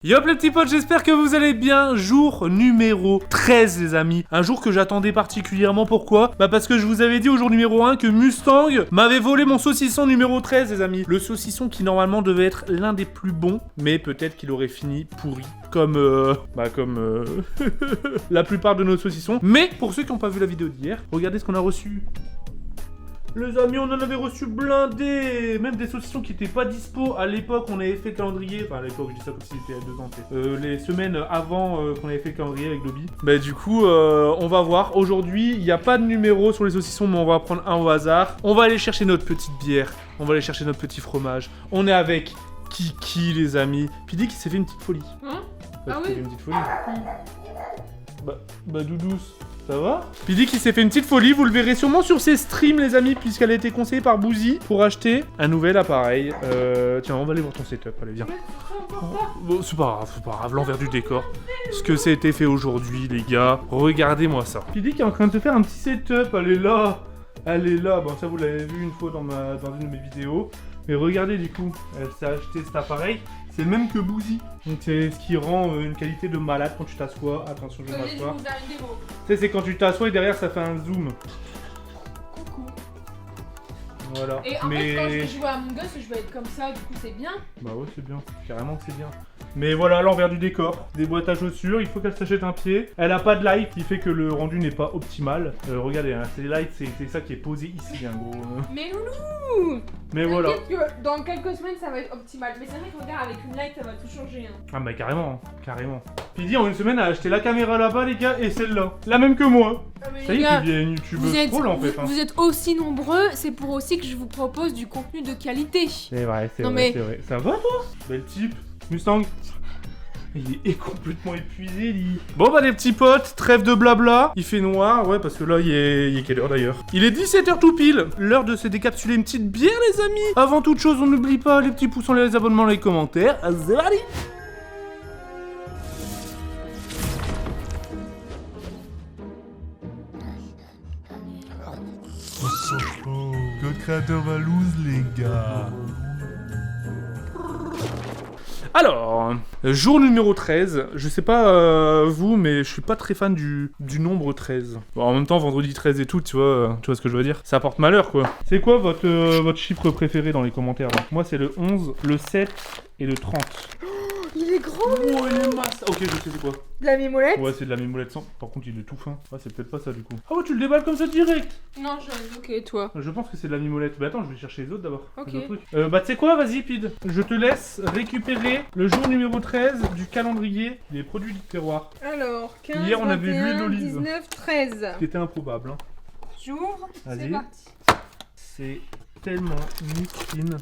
Yop les petits potes, j'espère que vous allez bien. Jour numéro 13 les amis. Un jour que j'attendais particulièrement, pourquoi? Bah parce que je vous avais dit au jour numéro 1 que Mustang m'avait volé mon saucisson numéro 13 les amis. Le saucisson qui normalement devait être l'un des plus bons, mais peut-être qu'il aurait fini pourri. Comme la plupart de nos saucissons. Mais pour ceux qui n'ont pas vu la vidéo d'hier, regardez ce qu'on a reçu. Les amis, on en avait reçu blindé. Même des saucissons qui étaient pas dispo. À l'époque, on avait fait le calendrier. Enfin, à l'époque, je dis ça comme si c'était il y a 2 ans. Les semaines avant qu'on avait fait le calendrier avec Lobby. Bah, du coup, on va voir. Aujourd'hui, il n'y a pas de numéro sur les saucissons, mais on va prendre un au hasard. On va aller chercher notre petite bière. On va aller chercher notre petit fromage. On est avec Kiki, les amis. Puis dit qu'il s'est fait une petite folie. Hein? Ah oui. Une petite folie. Bah, Doudous. Ça va? Puis dit qu'il s'est fait une petite folie, vous le verrez sûrement sur ses streams les amis, puisqu'elle a été conseillée par Bouzy pour acheter un nouvel appareil. Tiens, on va aller voir ton setup, allez viens. Bon, c'est pas grave, l'envers du décor. Ce que ça a été fait aujourd'hui les gars, regardez-moi ça. Puis dit qu'il est en train de te faire un petit setup, elle est là, bon ça vous l'avez vu une fois dans une de mes vidéos. Mais regardez du coup, elle s'est acheté cet appareil. C'est le même que Bouzy. Donc c'est ce qui rend une qualité de malade quand tu t'assois. Attention, je vais m'asseoir. Tu sais, c'est quand tu t'assois et derrière ça fait un zoom. Coucou. Voilà. Et en fait, quand je vais jouer à Among Us, je vais être comme ça, du coup c'est bien. Bah ouais, c'est bien. Carrément que c'est bien. Mais voilà, l'envers du décor. Des boîtes à chaussures, il faut qu'elle s'achète un pied. Elle a pas de light, qui fait que le rendu n'est pas optimal. Regardez, hein, c'est light, c'est ça qui est posé ici, en gros. Mais loulou! Mais voilà. Que dans quelques semaines ça va être optimal. Mais c'est vrai que regarde, avec une light ça va tout changer. Hein. Ah bah carrément, carrément. Puis dit en une semaine, elle a acheté la caméra là-bas, les gars, et celle-là. La même que moi. Ça y est, tu deviens une youtubeuse troll en fait. Hein. Vous êtes aussi nombreux, c'est pour aussi que je vous propose du contenu de qualité. C'est vrai, c'est vrai. Ça va toi? Bel type. Mustang. Il est complètement épuisé, lui. Bon bah les petits potes, trêve de blabla. Il fait noir, ouais, parce que là, il est quelle heure d'ailleurs? Il est 17h tout pile. L'heure de se décapsuler une petite bière, les amis. Avant toute chose, on n'oublie pas les petits pouces en l'air, les abonnements, les commentaires. Allez. Code créateur va lose, les gars. Alors, jour numéro 13, je sais pas vous, mais je suis pas très fan du nombre 13. Bon, en même temps, vendredi 13 et tout, tu vois ce que je veux dire? Ça porte malheur, quoi. C'est quoi votre chiffre préféré dans les commentaires, là? Moi, c'est le 11, le 7 et le 30. Il est grand! Oh, il est masse! Ok, je sais c'est quoi. De la mimolette? Ouais, c'est de la mimolette sans. Par contre, il est tout fin. Ouais, c'est peut-être pas ça, du coup. Ah ouais, tu le déballes comme ça direct! Non, ok, toi. Je pense que c'est de la mimolette. Bah attends, je vais chercher les autres d'abord. Ok. Bah tu sais quoi, vas-y Pid. Je te laisse récupérer le jour numéro 13 du calendrier des produits du terroir. Alors, 15, Hier, on avait 21, l'huile d'olive. 19, 13. C'était improbable, hein. J'ouvre, c'est Vas-y. parti. C'est tellement miskin.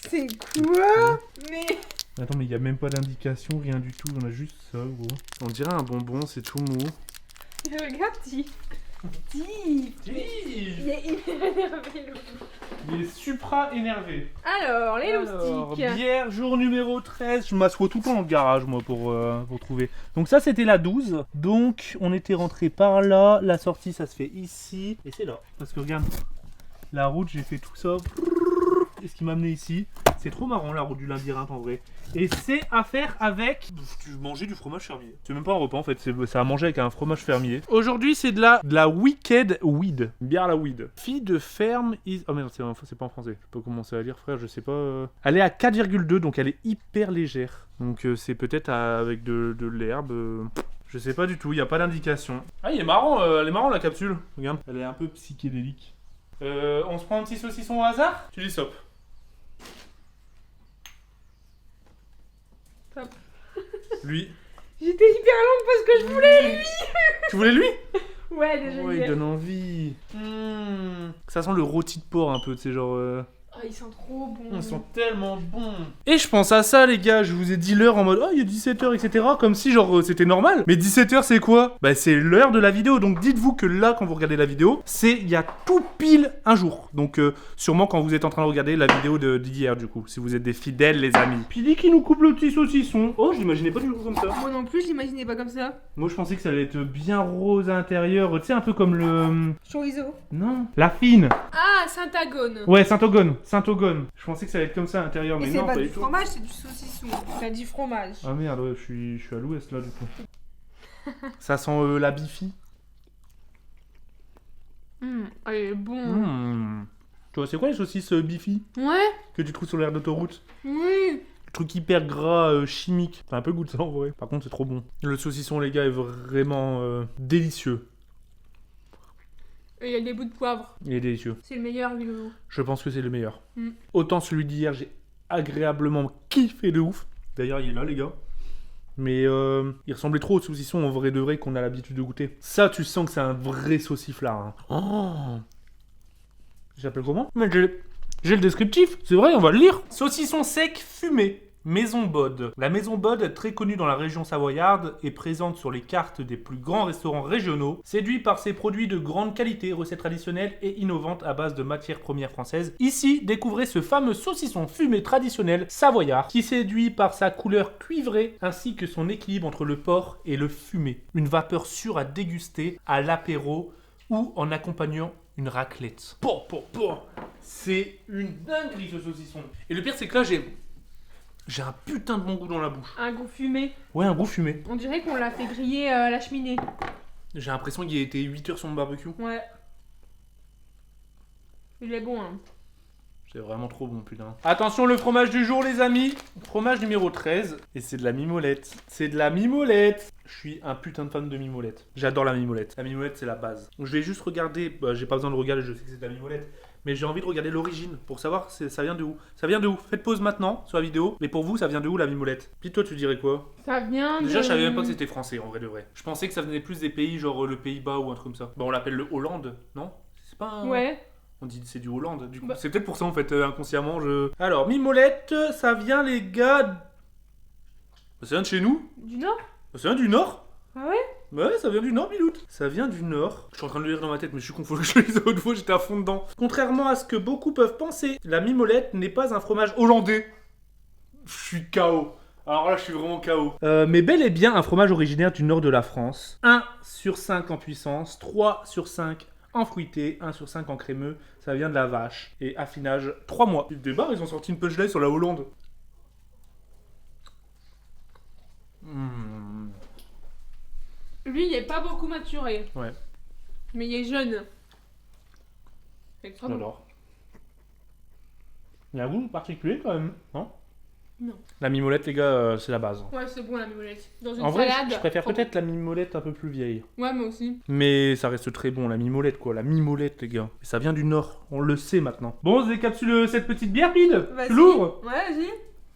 C'est quoi? Mais... Attends, mais il y a même pas d'indication, rien du tout. On a juste ça, gros. On dirait un bonbon, c'est tout mou. Regarde, Ti. Il est énervé, le Il est supra énervé. Alors, les Alors, loustiques. bière, jour numéro 13. Je m'assois tout le temps dans le garage, moi, pour trouver. Donc ça, c'était la 12. Donc, on était rentré par là. La sortie, ça se fait ici. Et c'est là. Parce que, regarde, la route, j'ai fait tout ça. Et ce qui m'a amené ici. C'est trop marrant, la route du labyrinthe, en vrai. Et c'est à faire avec... Tu mangeais du fromage fermier. C'est même pas un repas, en fait. C'est à manger avec un fromage fermier. Aujourd'hui, c'est de la Wicked Weed. Bière à la weed. Fille de ferme... Oh merde, c'est pas en français. Je peux commencer à lire, frère, je sais pas... Elle est à 4,2, donc elle est hyper légère. Donc c'est peut-être avec de l'herbe... Je sais pas du tout, il n'y a pas d'indication. Ah, elle est marrant la capsule. Regarde. Elle est un peu psychédélique. On se prend un petit saucisson au hasard? Tu dis stop. Top. Lui. J'étais hyper longue parce que je voulais lui. Tu voulais lui? Ouais, déjà. Ouais, il donne envie. Ça sent le rôti de porc un peu, tu sais, genre... Oh, ils sont trop bons. Ils sont tellement bons. Et je pense à ça, les gars. Je vous ai dit l'heure en mode, oh, il y a 17h, etc. Comme si, genre, c'était normal. Mais 17h, c'est quoi? Bah, c'est l'heure de la vidéo. Donc, dites-vous que là, quand vous regardez la vidéo, il y a tout pile un jour. Donc, sûrement quand vous êtes en train de regarder la vidéo d'hier, du coup. Si vous êtes des fidèles, les amis. Puis dit qu'il nous coupe le petit saucisson. Oh, je l'imaginais pas du tout comme ça. Moi non plus, je l'imaginais pas comme ça. Moi, je pensais que ça allait être bien rose à l'intérieur. Tu sais, un peu comme le... Chorizo. Non. La fine. Ah, Syntagone. Ouais, Saint-Ogone. Saint-Ogone. Je pensais que ça allait être comme ça à l'intérieur, mais Et non, c'est pas pas du du tout. fromage, c'est du saucisson. T'as dit fromage. Ah merde, ouais, je suis à l'ouest là du coup. Ça sent la bifi. Elle est bon. Tu vois, c'est quoi les saucisses bifi Ouais. que tu trouves sur l'aire d'autoroute? Oui. Truc hyper gras, chimique. T'as un peu goût de ça en vrai. Par contre, c'est trop bon. Le saucisson, les gars, est vraiment délicieux. Et il y a des bouts de poivre. Il est délicieux. C'est le meilleur, lui, Loulou. Je pense que c'est le meilleur. Mm. Autant celui d'hier, j'ai agréablement kiffé de ouf. D'ailleurs, il est là, les gars. Mais il ressemblait trop au saucisson en vrai de vrai qu'on a l'habitude de goûter. Ça, tu sens que c'est un vrai sauciflard. Hein. Oh. J'appelle comment? Mais j'ai le descriptif, c'est vrai, on va le lire. Saucisson sec fumé. Maison Bode. La Maison Bode, très connue dans la région savoyarde, est présente sur les cartes des plus grands restaurants régionaux. Séduit par ses produits de grande qualité, recettes traditionnelles et innovantes à base de matières premières françaises. Ici, découvrez ce fameux saucisson fumé traditionnel savoyard qui séduit par sa couleur cuivrée ainsi que son équilibre entre le porc et le fumé. Une vapeur sûre à déguster à l'apéro ou en accompagnant une raclette. C'est une dinguerie ce saucisson. Et le pire, c'est que là, j'ai un putain de bon goût dans la bouche. Un goût fumé. Ouais, un goût fumé. On dirait qu'on l'a fait griller à la cheminée. J'ai l'impression qu'il a été 8 heures sur mon barbecue. Ouais. Il est bon, hein. C'est vraiment trop bon, putain. Attention, le fromage du jour, les amis. Fromage numéro 13. Et c'est de la mimolette. C'est de la mimolette. Je suis un putain de fan de mimolette. J'adore la mimolette. La mimolette, c'est la base. Donc, je vais juste regarder. Bah, j'ai pas besoin de regarder, je sais que c'est de la mimolette. Mais j'ai envie de regarder l'origine pour savoir ça vient de où. Ça vient de où? Faites pause maintenant sur la vidéo. Mais pour vous, ça vient de où la mimolette? Puis toi, tu dirais quoi? Ça vient de... Déjà, je savais même pas que c'était français en vrai de vrai. Je pensais que ça venait plus des pays genre le Pays-Bas ou un truc comme ça. Bon, on l'appelle le Hollande, non? C'est pas un... Ouais. On dit c'est du Hollande, du coup. Bah. C'est peut-être pour ça en fait, inconsciemment, je... Alors, mimolette, ça vient les gars... Bah, ça vient de chez nous? Du Nord? Bah, ça vient du Nord? Ah ouais? Ouais, ça vient du Nord, Miloute. Ça vient du Nord. Je suis en train de le lire dans ma tête, mais je suis confondu. Je le lisais l'autre fois, j'étais à fond dedans. Contrairement à ce que beaucoup peuvent penser, la mimolette n'est pas un fromage hollandais. Je suis KO. Alors là, je suis vraiment KO. Mais bel et bien un fromage originaire du nord de la France. 1 sur 5 en puissance, 3 sur 5 en fruité, 1 sur 5 en crémeux. Ça vient de la vache. Et affinage 3 mois. Le débat, ils ont sorti une punchline sur la Hollande. Lui, il est pas beaucoup maturé. Ouais. Mais il est jeune. C'est très bon. Alors. Il y a un goût particulier quand même, non? Non. La mimolette, les gars, c'est la base. Ouais, c'est bon la mimolette. Dans une En vrai, salade. je préfère trop peut-être la mimolette un peu plus vieille. bon. Ouais, moi aussi. Mais ça reste très bon, la mimolette quoi, la mimolette les gars. Et ça vient du nord, on le sait maintenant. Bon, on se décapsule cette petite bière, Pile. Vas-y. Tu l'ouvres? Ouais, vas-y.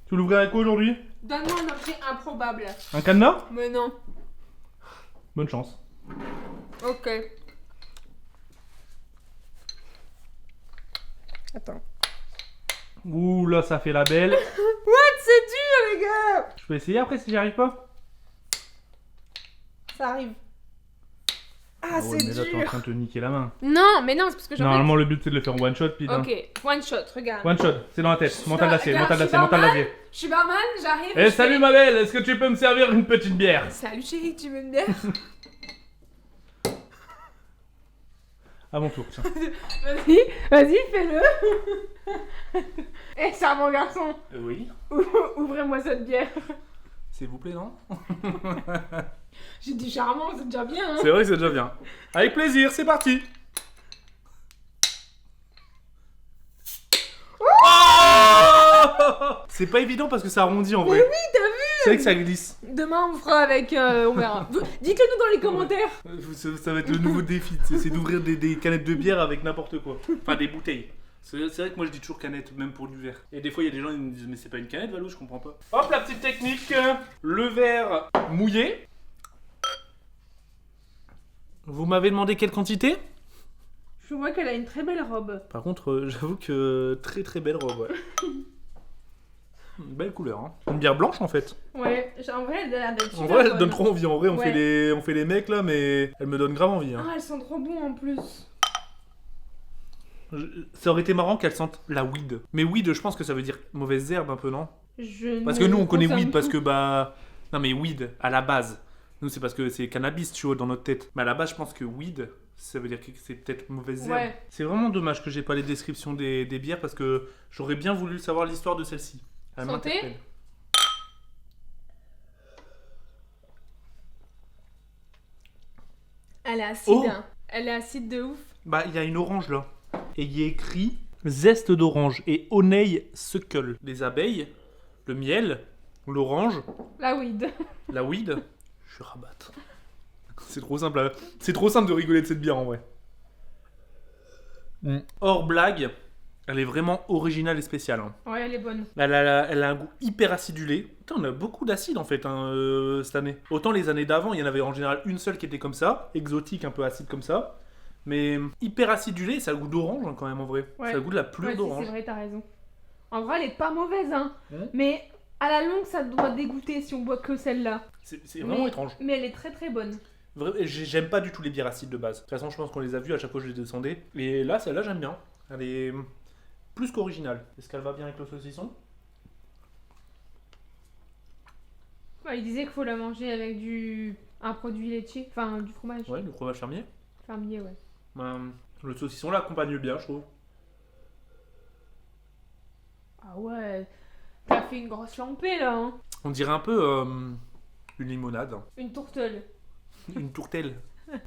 Tu l'ouvriras avec quoi aujourd'hui? Donne-moi un objet improbable. Un cadenas? Mais non. Bonne chance. Ok. Attends. Ouh là, ça fait la belle. What? C'est dur, les gars! Je peux essayer après si j'y arrive pas? Ça arrive. Ah, ouais, c'est mais là, t'es en dur! train de te niquer la main. Non, mais non, c'est parce que j'en Normalement, le but c'est de le faire en one shot, Pile. hein. Ok, one shot, regarde. One shot, c'est dans la tête. Mental d'acier, Regarde, mental je suis d'acier, mental barman. d'acier. Je suis barman, j'arrive. Eh je salut fais- ma belle, est-ce que tu peux me servir une petite bière? Salut chérie, tu veux une bière? À mon tour, tiens. Vas-y, fais-le. Eh, charmant garçon, Oui. ouvrez-moi cette bière. S'il vous plaît, non? J'ai dit charmant, c'est déjà bien. Hein. C'est vrai que c'est déjà bien. Avec plaisir, c'est parti. Oh c'est pas évident parce que ça arrondit en vrai. Mais oui, t'as vu? C'est vrai que ça glisse. Demain, on fera avec. On verra. Dites-le nous dans les commentaires. Ça va être le nouveau défi, c'est d'ouvrir des canettes de bière avec n'importe quoi. Enfin, des bouteilles. C'est vrai que moi je dis toujours canette, même pour du verre. Et des fois il y a des gens qui me disent mais c'est pas une canette Valou, je comprends pas. Hop la petite technique, le verre mouillé. Vous m'avez demandé quelle quantité? Je vois qu'elle a une très belle robe. Par contre j'avoue que très très belle robe ouais. Une belle couleur hein. Une bière blanche en fait. Ouais, en vrai, elle a l'air d'être En super vrai elle bonne. donne trop envie, en vrai on, Ouais. fait les mecs là mais elle me donne grave envie hein. Ah, elles sont trop bon en plus. Ça aurait été marrant qu'elle sente la weed. Mais weed je pense que ça veut dire mauvaise herbe un peu non? Parce que ne nous on connaît consomme weed parce tout. que bah... Non mais weed à la base. Nous c'est parce que c'est cannabis tu vois dans notre tête. Mais à la base je pense que weed ça veut dire que c'est peut-être mauvaise herbe. Ouais. C'est vraiment dommage que j'ai pas les descriptions des bières parce que j'aurais bien voulu savoir l'histoire de celle-ci. Elle Santé. m'interpelle. Elle est acide. Oh. Hein. Elle est acide de ouf. Bah, il y a une orange là. Et il y a écrit zeste d'orange et Honey Suckle. Les abeilles, le miel, l'orange, La weed. la weed. Je suis rabat. C'est trop simple. C'est trop simple de rigoler de cette bière en vrai. Hors blague, elle est vraiment originale et spéciale. Hein. Ouais, elle est bonne. Elle a un goût hyper acidulé. Putain, on a beaucoup d'acide en fait hein, cette année. Autant les années d'avant, il y en avait en général une seule qui était comme ça, exotique, un peu acide comme ça. Mais hyper acidulé, ça a le goût d'orange hein, quand même en vrai. Ouais. Ça a le goût de la pelure Ouais, d'orange. c'est vrai, t'as raison. En vrai, elle est pas mauvaise, hein. Mmh. Mais à la longue, ça doit dégoûter si on boit que celle-là. C'est vraiment Mais- étrange. Mais elle est très très bonne. J'aime pas du tout les bières acides de base. De toute façon, je pense qu'on les a vues à chaque fois que je les descendais. Et là, celle-là, j'aime bien. Elle est plus qu'originale. Est-ce qu'elle va bien avec le saucisson? Ouais, il disait qu'il faut la manger avec un produit laitier. Enfin, du fromage. Ouais, le fromage fermier. Fermier, ouais. Le saucisson l'accompagne bien, je trouve. Ah ouais. T'as fait une grosse lampée, là, hein. On dirait un peu une limonade. Une tourtelle. Une tourtelle.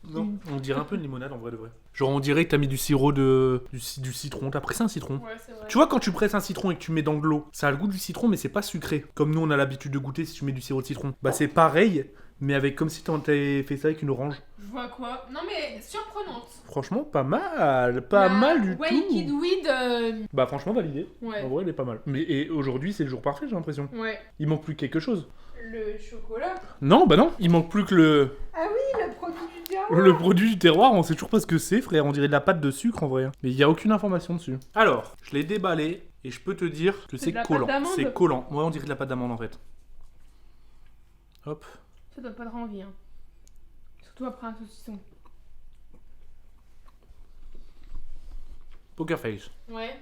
Non, on dirait un peu une limonade en vrai de vrai. Genre on dirait que t'as mis du sirop du citron. T'as pressé un citron. Ouais, c'est vrai. Tu vois quand tu presses un citron et que tu mets dans de l'eau, ça a le goût du citron mais c'est pas sucré. Comme nous on a l'habitude de goûter si tu mets du sirop de citron. Bah c'est pareil mais avec comme si t'avais fait ça avec une orange. Je vois quoi. Non, mais surprenante. Franchement pas mal. Pas mal du ouais, tout. Kid Weed. Bah franchement validé. Ouais. En vrai elle est pas mal. Mais et aujourd'hui c'est le jour parfait j'ai l'impression. Ouais. Il manque plus quelque chose. Le chocolat. Non bah non. Il manque plus que le... Ah oui, le produit du diable. Le produit du terroir, on sait toujours pas ce que c'est, frère. On dirait de la pâte de sucre en vrai. Mais il y a aucune information dessus. Alors, je l'ai déballé et je peux te dire que C'est c'est de la collant. pâte d'amande. C'est collant. Ouais, on dirait de la pâte d'amande en fait. Hop. Ça doit pas te rendre envie, hein. Surtout après un saucisson. Poker face. Ouais.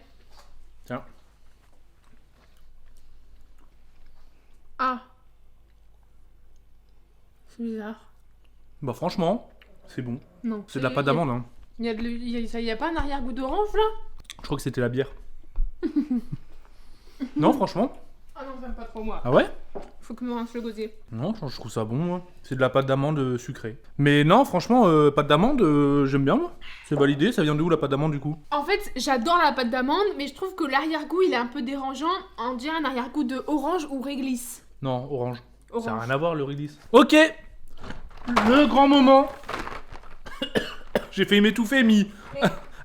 Tiens. Ah. C'est bizarre. Bah franchement, c'est bon. Non. C'est de la pâte d'amande. Hein. Il y a pas un arrière-goût d'orange là? Je crois que c'était la bière. Non, franchement. Ah non, j'aime pas trop moi. Ah ouais? Faut que je me rince le gosier. Non, je trouve ça bon. Moi. C'est de la pâte d'amande sucrée. Mais non, franchement, pâte d'amande, j'aime bien moi. C'est validé. Ça vient de où la pâte d'amande du coup? En fait, j'adore la pâte d'amande, mais je trouve que l'arrière-goût il est un peu dérangeant. On dirait un arrière-goût de orange ou réglisse. Non, orange. Ça n'a Orange. rien à voir le réglisse. Ok. Le grand moment. J'ai failli m'étouffer, Mi.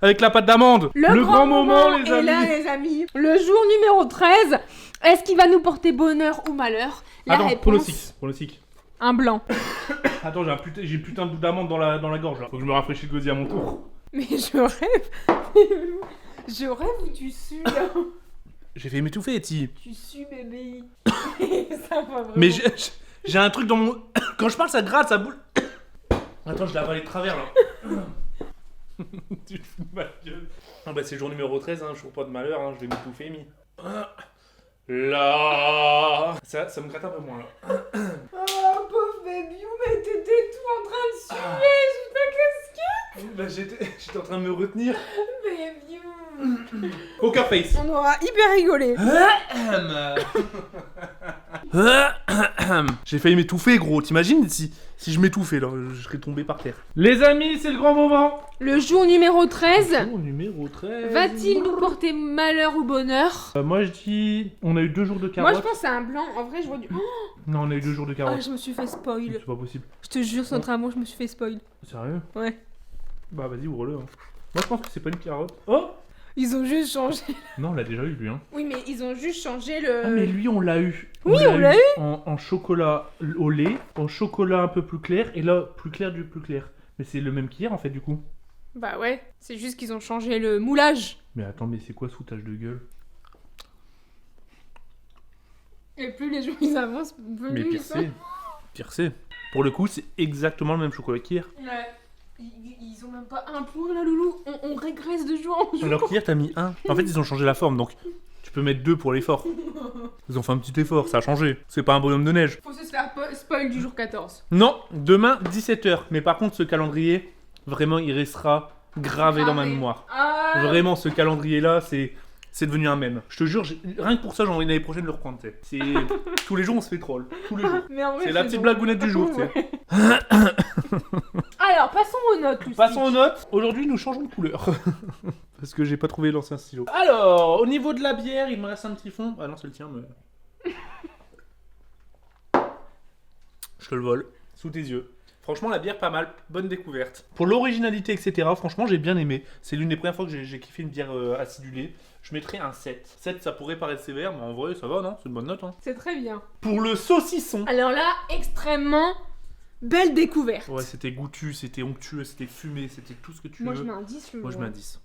Avec la pâte d'amande. Le grand moment les est amis. là, les amis. Le jour numéro 13. Est-ce qu'il va nous porter bonheur ou malheur? La Attends, réponse, pronostic. un blanc. Attends, j'ai putain de bout d'amande dans la gorge là. Faut que je me rafraîchisse le gosier à mon tour. Mais je rêve. Je rêve où tu sues là. J'ai failli m'étouffer, Eti. Tu sues bébé. Ça va vraiment. Mais j'ai un truc dans mon... Quand je parle, ça gratte, ça boule. Attends, je l'ai avalé de travers là. Tu te fous de ma gueule. Ah bah c'est jour numéro 13, hein, je trouve pas de malheur, hein, je vais m'étouffer, Mi. Là. Ça me gratte un peu moins là. Oh pauvre baby, mais t'étais tout en train de suer sous ta casquette. Bah j'étais en train de me retenir. Baby. Poker face. On aura hyper rigolé. J'ai failli m'étouffer, gros. T'imagines si je m'étouffais là, je serais tombé par terre. Les amis, c'est le grand moment. Le jour numéro 13. Jour numéro 13. Va-t-il nous porter malheur ou bonheur? Moi je dis, on a eu 2 jours de Moi carottes. je pense que c'est un blanc. En vrai, je vois du. Non, on a eu 2 jours de Ah, carottes. je me suis fait spoil. C'est pas possible. Je te jure, sur notre amour, je me suis fait spoil. Sérieux? Ouais. Bah vas-y, ouvre-le. Hein. Moi je pense que c'est pas une carotte. Oh. Ils ont juste changé. Non, on l'a déjà eu lui. Hein. Oui, mais ils ont juste changé le. Ah mais lui on l'a eu. Oui, on l'a eu. En chocolat au lait, en chocolat un peu plus clair, et là plus clair du plus clair. Mais c'est le même qu'hier en fait du coup. Bah ouais, c'est juste qu'ils ont changé le moulage. Mais attends, mais c'est quoi ce foutage de gueule? Et plus les jours ils avancent, plus Mais ils pire sont. c'est. Pire c'est. Pour le coup, c'est exactement le même chocolat qu'hier. Ouais. Ils ont même pas un point là, loulou. On régresse de jour en jour. Alors qu'hier t'as mis 1. En fait, ils ont changé la forme donc. Tu peux mettre 2 pour l'effort. Ils ont fait un petit effort, ça a changé. C'est pas un bonhomme de neige. Faut se faire spoil du jour 14. Non, demain 17h. Mais par contre, ce calendrier, vraiment, il restera gravé dans ma mémoire. Ah. Vraiment, ce calendrier-là, c'est devenu un mème. Je te jure, rien que pour ça, j'ai envie l'année prochaine de le reprendre. Tu sais. Tous les jours, on se fait troll. Tous les jours. Mais en vrai, C'est la petite drôle. blagounette du jour. Tu sais. Alors, passons aux notes, Lucie. Passons aux notes. Aujourd'hui, nous changeons de couleur. Parce que j'ai pas trouvé l'ancien stylo. Alors, au niveau de la bière, il me reste un petit fond. Ah non, c'est le tien, mais. Je te le vole. Sous tes yeux. Franchement, la bière, pas mal. Bonne découverte. Pour l'originalité, etc., franchement, j'ai bien aimé. C'est l'une des premières fois que j'ai kiffé une bière acidulée. Je mettrais un 7. 7, ça pourrait paraître sévère, mais en vrai, ça va, non? C'est une bonne note, hein. C'est très bien. Pour le saucisson. Alors là, extrêmement belle découverte. Ouais, c'était goûtu, c'était onctueux, c'était fumé, c'était tout ce que tu Moi, veux. je mets un 10. Moi, je mets un 10.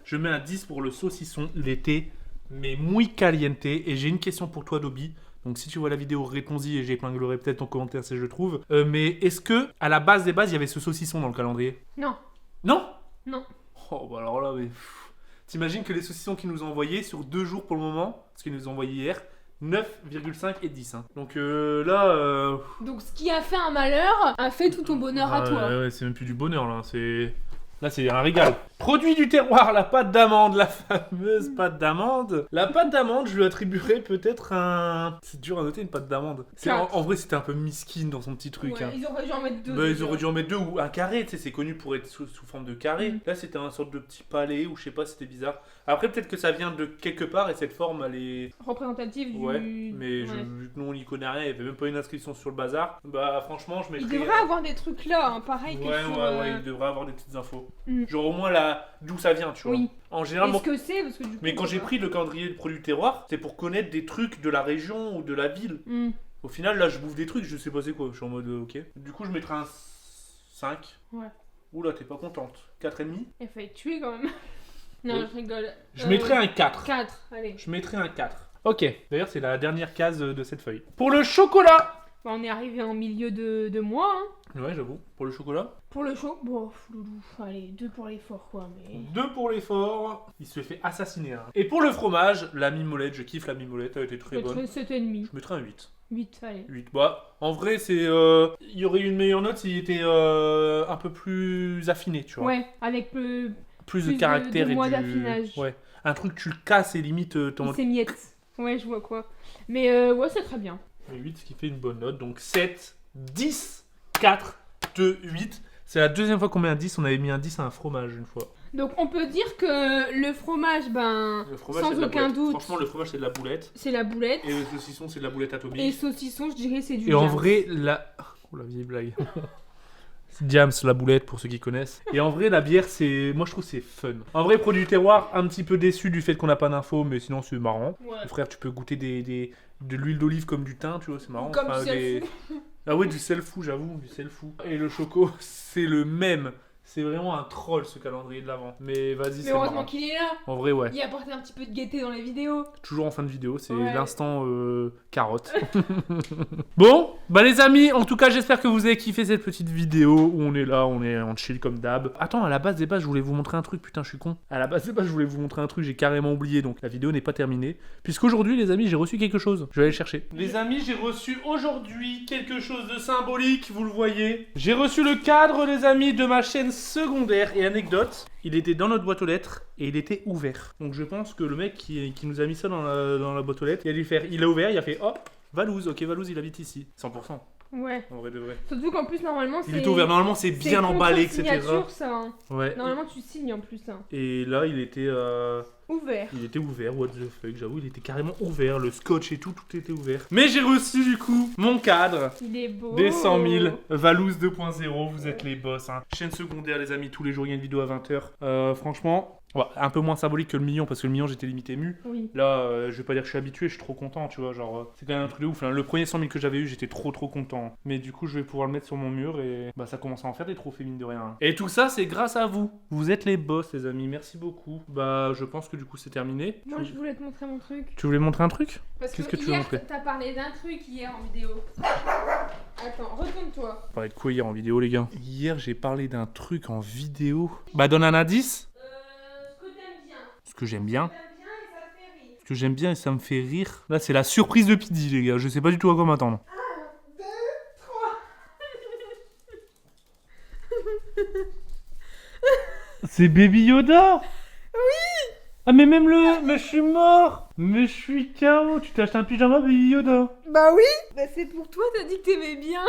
Je mets un 10 pour le saucisson. L'été, mais muy caliente. Et j'ai une question pour toi, Dobby. Donc si tu vois la vidéo, réponds-y et j'épinglerai peut-être ton commentaire si je le trouve. Mais est-ce que, à la base des bases, il y avait ce saucisson dans le calendrier? Non. Non? Non. Oh, bah alors là, mais... T'imagines que les saucissons qu'ils nous ont envoyés sur 2 jours pour le moment, ce qu'ils nous ont envoyé hier, 9,5 et 10. Hein. Donc là... Donc ce qui a fait un malheur a fait tout ton bonheur à toi. Ouais, c'est même plus du bonheur là, c'est... Là, c'est un régal. Produit du terroir, la pâte d'amande, la fameuse pâte d'amande. La pâte d'amande, je lui attribuerais peut-être un... C'est dur à noter une pâte d'amande. En vrai, c'était un peu miskin dans son petit truc. Ouais, hein. ils auraient dû en mettre 2. Bah, ils auraient dû en mettre 2 ou un carré, tu sais, c'est connu pour être sous forme de carré. Là, c'était un sorte de petit palais ou je sais pas, c'était bizarre. Après, peut-être que ça vient de quelque part et cette forme, elle est... Représentative du... Ouais, mais vu que nous, on n'y connaît rien, il n'y avait même pas une inscription sur le bazar. Bah, franchement, je mettrais... Il devrait avoir des trucs là, hein, pareil que sur... Ouais, il devrait avoir des petites infos. Mm. Genre au moins d'où ça vient, tu vois. Oui. En général, Est-ce que c'est parce que du coup, mais quand j'ai pris le calendrier de produits terroir, c'est pour connaître des trucs de la région ou de la ville. Mm. Au final, là, je bouffe des trucs, je sais pas c'est quoi. Je suis en mode ok. Du coup, je mettrais un 5. Ouais. Oula, t'es pas contente. 4,5. Elle fait tuer quand même. Non, Ouais. je rigole. Je mettrais un 4. 4, allez. Je mettrais un 4. Ok. D'ailleurs, c'est la dernière case de cette feuille. Pour le chocolat. Bah, on est arrivé en milieu de mois. Hein. Ouais, j'avoue. Pour le chocolat. Pour le chaud, bon, loulou, allez, 2 pour l'effort quoi. Mais... 2 pour l'effort. Il se fait assassiner. Hein. Et pour le fromage, la mimolette. Je kiffe la mimolette. Elle était très bonne. 7,5. Je mettrais un 8. 8, allez. 8. Bah, en vrai, c'est. Il y aurait eu une meilleure note s'il était un peu plus affiné, tu vois. Ouais, avec plus Plus de caractère de et mois du. d'affinage. Ouais. Un truc, tu le casses et limite. C'est miettes. Ouais, je vois quoi. Mais ouais, c'est très bien. 8, ce qui fait une bonne note. Donc 7, 10, 4, 2, 8. C'est la deuxième fois qu'on met un 10. On avait mis un 10 à un fromage une fois. Donc on peut dire que le fromage, ben, Le fromage, sans c'est de la aucun boulette. doute, Franchement, le fromage, c'est de la boulette. c'est la boulette. Et le saucisson, c'est de la boulette atomique. Et saucisson, je dirais, c'est du Et en jam. vrai, la. Oh la vieille blague. Diams, la boulette, pour ceux qui connaissent. Et en vrai, la bière, c'est. Moi, je trouve que c'est fun. En vrai, produit du terroir, un petit peu déçu du fait qu'on n'a pas d'infos, mais sinon, c'est marrant. Ouais. Frère, tu peux goûter de l'huile d'olive comme du thym, tu vois, c'est marrant. Comme Enfin, du sel fou. Ah ouais, du sel fou, j'avoue, du sel fou. Et le choco, c'est le même. C'est vraiment un troll ce calendrier de l'avant. Mais vas-y, Mais c'est heureusement marrant. qu'il est là. En vrai, ouais. Il apporte un petit peu de gaieté dans les vidéos. Toujours en fin de vidéo, c'est Ouais. l'instant carotte. Bon, bah les amis, en tout cas, j'espère que vous avez kiffé cette petite vidéo où on est là, on est en chill comme d'hab. Attends, à la base des bases, je voulais vous montrer un truc, putain, je suis con. À la base des bases, je voulais vous montrer un truc, j'ai carrément oublié, donc la vidéo n'est pas terminée. Puisqu'aujourd'hui, les amis, j'ai reçu quelque chose. Je vais aller le chercher. Les amis, j'ai reçu aujourd'hui quelque chose de symbolique, vous le voyez. J'ai reçu le cadre, les amis, de ma chaîne secondaire. Et anecdote, il était dans notre boîte aux lettres et il était ouvert. Donc je pense que le mec qui nous a mis ça dans la boîte aux lettres, il a ouvert, il a fait hop, Valouz, ok, Valouz, il habite ici. 100%, Ouais. en vrai de vrai. Surtout qu'en plus, normalement, c'est... Il était ouvert, normalement c'est bien emballé, etc. contre-signature, ça. Hein. Ouais. Normalement, tu signes en plus. Hein. Et là, il était Ouvert. what the fuck, j'avoue, il était carrément ouvert, le scotch et tout était ouvert. Mais j'ai reçu du coup mon cadre. Il est beau. Des 100 000, Valouz 2.0, vous êtes les boss. Hein. Chaîne secondaire, les amis, tous les jours il y a une vidéo à 20h. Franchement, ouais, un peu moins symbolique que le million, parce que le million j'étais limite ému. Oui. Là, je vais pas dire que je suis habitué, je suis trop content, tu vois. Genre, c'est quand même un truc de ouf. Hein. Le premier 100 000 que j'avais eu, j'étais trop content. Mais du coup, je vais pouvoir le mettre sur mon mur et bah, ça commence à en faire des trophées, mine de rien. Hein. Et tout ça, c'est grâce à vous. Vous êtes les boss, les amis. Merci beaucoup. Bah, je pense que du coup, c'est terminé. Moi, je voulais te montrer mon truc. Tu voulais montrer un truc? Parce Qu'est-ce que que tu veux hier, montrer? t'as parlé d'un truc hier en vidéo. Attends, retourne-toi. On parlait de quoi hier en vidéo, les gars? Hier, j'ai parlé d'un truc en vidéo. Bah, donne un indice. Ce que t'aimes bien. Ce que j'aime bien. T'aimes bien et ça te fait rire. Ce que j'aime bien et ça me fait rire. Là, c'est la surprise de Pidi, les gars. Je sais pas du tout à quoi m'attendre. 1, 2, 3. C'est Baby Yoda. Oui. Ah mais même le... Mais je suis mort. Mais je suis KO. Tu t'es acheté un pyjama Baby Yoda? Bah oui. Bah c'est pour toi, t'as dit que t'aimais bien.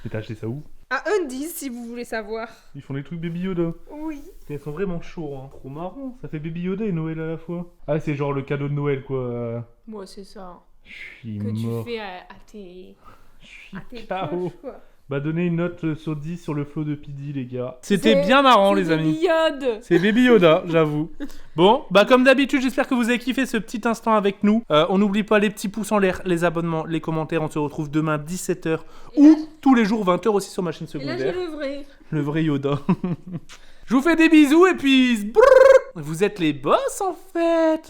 Mais t'as acheté ça où? À Undies, si vous voulez savoir. Ils font des trucs Baby Yoda. Oui. Ils sont vraiment chauds, hein. Trop marrant. Ça fait Baby Yoda et Noël à la fois. Ah, c'est genre le cadeau de Noël, quoi. Moi, c'est ça. Je suis Que mort. tu fais à tes... Je suis à tes KO. proches, quoi. Bah, donnez une note sur 10 sur le flow de Pidi, les gars. C'était bien marrant, les amis. C'est Yoda. C'est Baby Yoda, j'avoue. Bon, bah comme d'habitude, j'espère que vous avez kiffé ce petit instant avec nous. On n'oublie pas les petits pouces en l'air, les abonnements, les commentaires. On se retrouve demain 17h ou tous les jours 20h aussi sur ma chaîne Et là, j'ai secondaire. le vrai. Le vrai Yoda. Je vous fais des bisous et puis... Vous êtes les boss en fait.